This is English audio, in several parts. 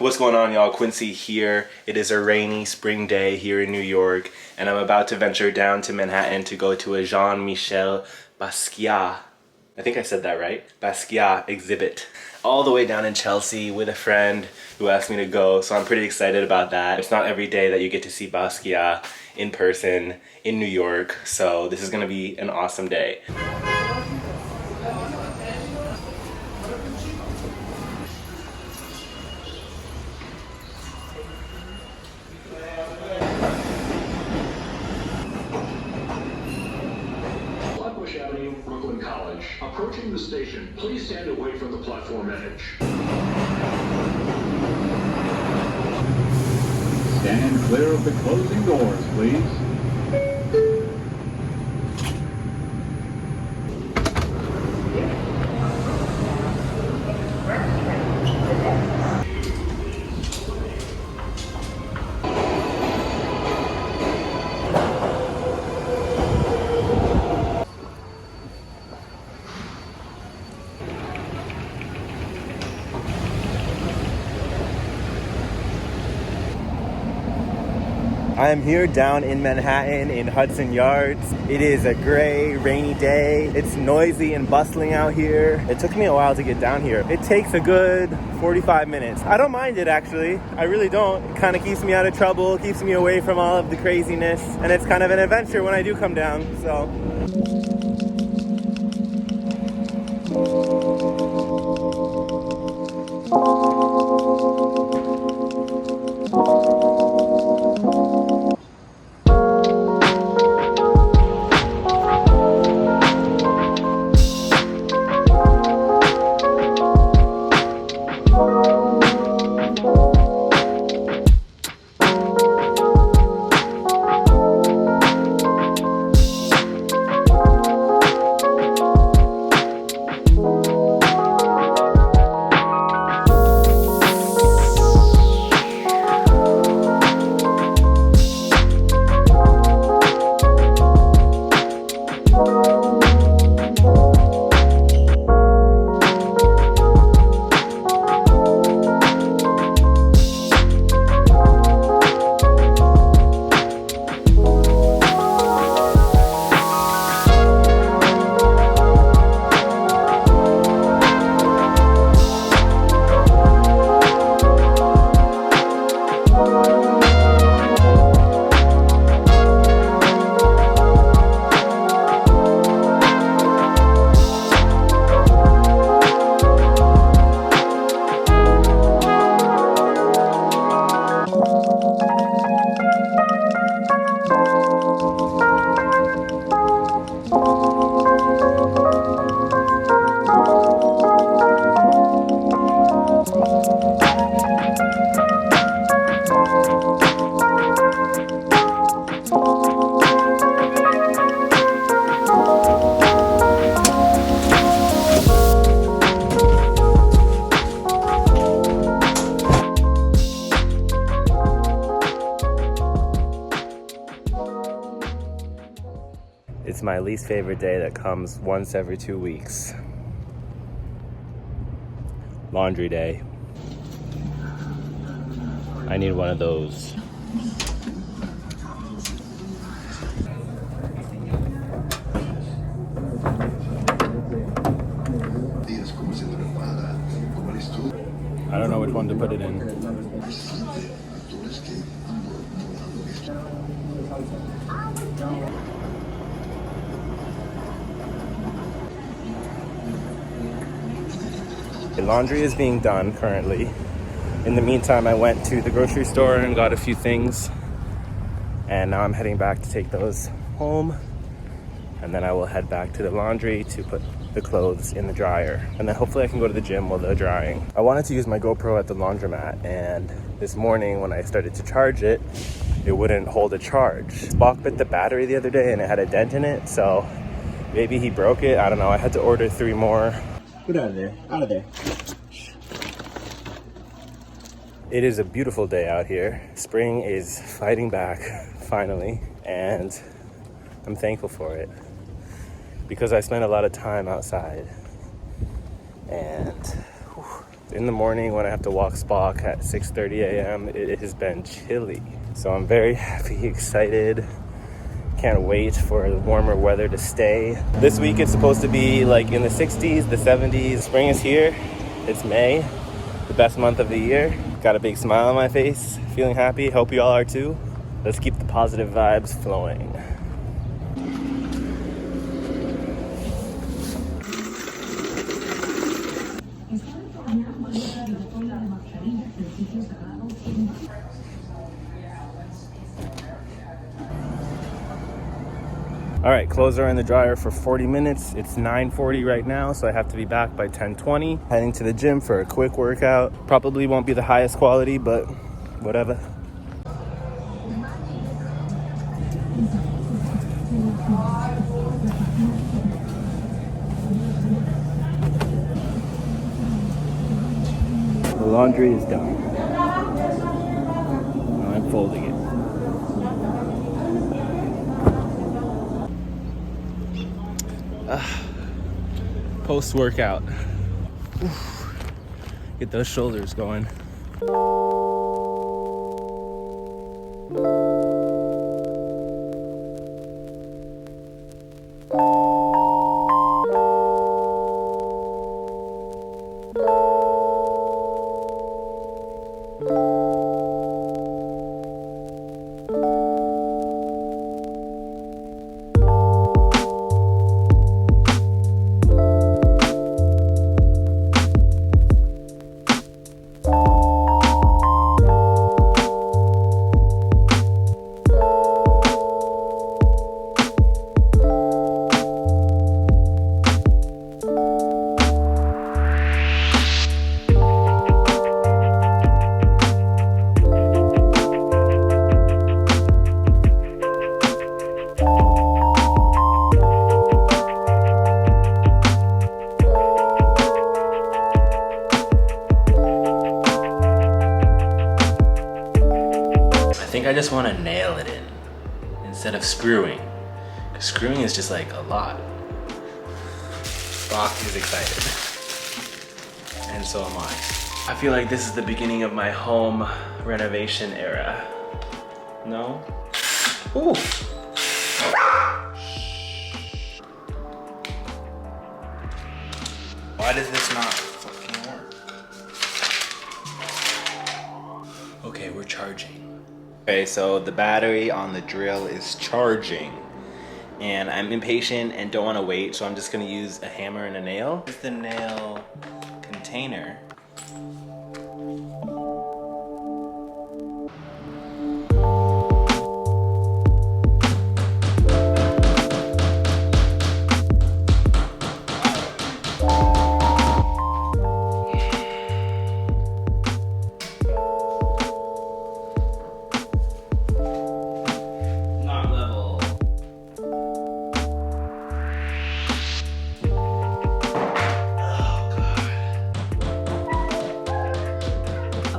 What's going on, y'all? Quincy here. It is a rainy spring day here in New York, and I'm about to venture down to Manhattan to go to a Jean-Michel Basquiat, I think I said that right, Basquiat exhibit, all the way down in Chelsea with a friend who asked me to go, so I'm pretty excited about that. It's not every day that you get to see Basquiat in person in New York, so this is gonna be an awesome day. Approaching the station, please stand away from the platform edge. Stand clear of the closing doors, please. I am here down in Manhattan in Hudson Yards. It is a gray, rainy day. It's noisy and bustling out here. It took me a while to get down here. It takes a good 45 minutes. I don't mind it, actually. I really don't. It kind of keeps me out of trouble, keeps me away from all of the craziness, and it's kind of an adventure when I do come down, so. It's my least favorite day that comes once every 2 weeks. Laundry day. I need one of those. I don't know which one to put it in. The laundry is being done currently. In the meantime, I went to the grocery store and got a few things. And now I'm heading back to take those home. And then I will head back to the laundry to put the clothes in the dryer. And then hopefully I can go to the gym while they're drying. I wanted to use my GoPro at the laundromat, and this morning when I started to charge it, it wouldn't hold a charge. Spock bit the battery the other day and it had a dent in it, so maybe he broke it. I don't know. I had to order 3 more. Get out of there. Out of there. It is a beautiful day out here. Spring is fighting back, finally, and I'm thankful for it because I spent a lot of time outside, and In the morning when I have to walk Spock at 6:30 a.m., it has been chilly. So I'm very happy, excited. Can't wait for the warmer weather to stay. This week it's supposed to be like in the 60s, the 70s. Spring is here. It's May, the best month of the year. Got a big smile on my face, feeling happy. Hope you all are too. Let's keep the positive vibes flowing. All right, clothes are in the dryer for 40 minutes. It's 9:40 right now, so I have to be back by 10:20. Heading to the gym for a quick workout. Probably won't be the highest quality, but whatever. The laundry is done. Now I'm folding it. Post-workout. Get those shoulders going. I just want to nail it in instead of screwing. Because screwing is just like a lot. Spock is excited. And so am I. I feel like this is the beginning of my home renovation era. No? Ooh! Why does this not fucking work? Okay, we're charging. Okay, so the battery on the drill is charging. And I'm impatient and don't want to wait, so I'm just going to use a hammer and a nail. Here's the nail container.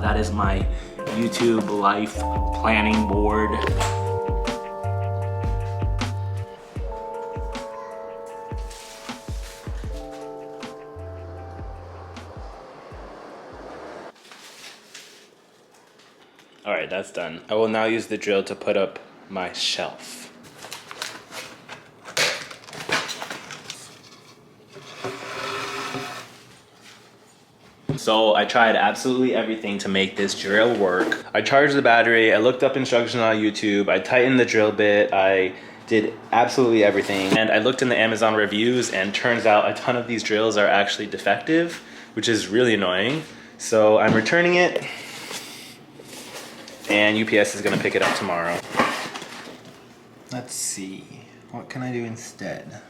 That is my YouTube life planning board. All right, that's done. I will now use the drill to put up my shelf. So I tried absolutely everything to make this drill work. I charged the battery, I looked up instructions on YouTube, I tightened the drill bit, I did absolutely everything. And I looked in the Amazon reviews and turns out a ton of these drills are actually defective, which is really annoying. So I'm returning it and UPS is gonna pick it up tomorrow. Let's see. What can I do instead?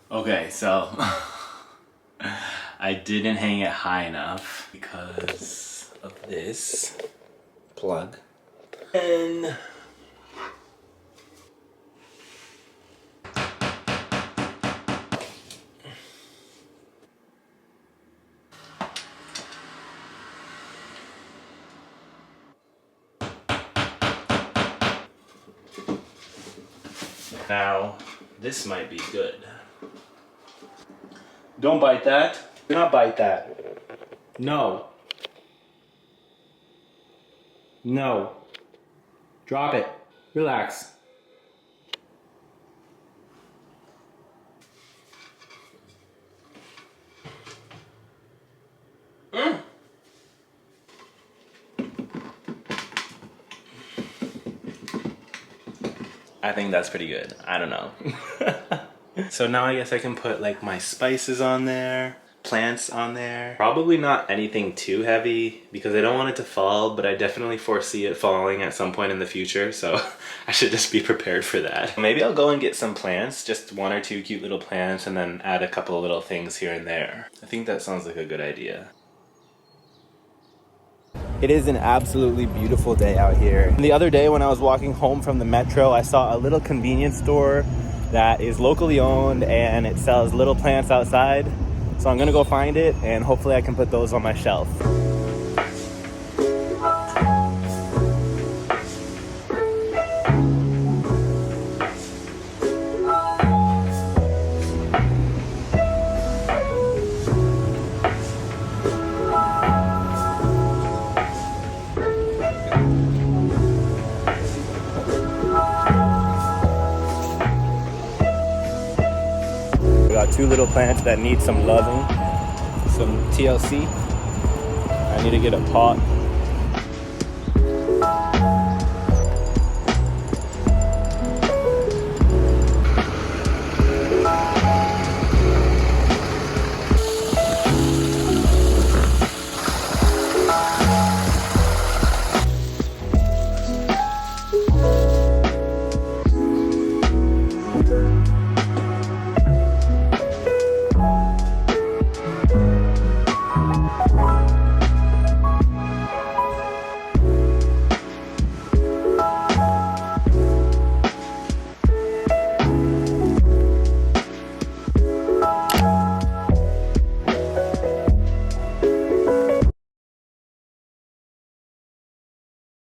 Okay, so I didn't hang it high enough because of this plug. And Now, this might be good. Don't bite that. Do not bite that. No. No. Drop it. Relax. I think that's pretty good. I don't know. So now I guess I can put like my spices on there, plants on there. Probably not anything too heavy because I don't want it to fall, but I definitely foresee it falling at some point in the future. So I should just be prepared for that. Maybe I'll go and get some plants, just 1 or 2 cute little plants, and then add a couple of little things here and there. I think that sounds like a good idea. It is an absolutely beautiful day out here. The other day when I was walking home from the metro, I saw a little convenience store that is locally owned and it sells little plants outside. So I'm gonna go find it and hopefully I can put those on my shelf. Got 2 little plants that need some loving, some TLC. I need to get a pot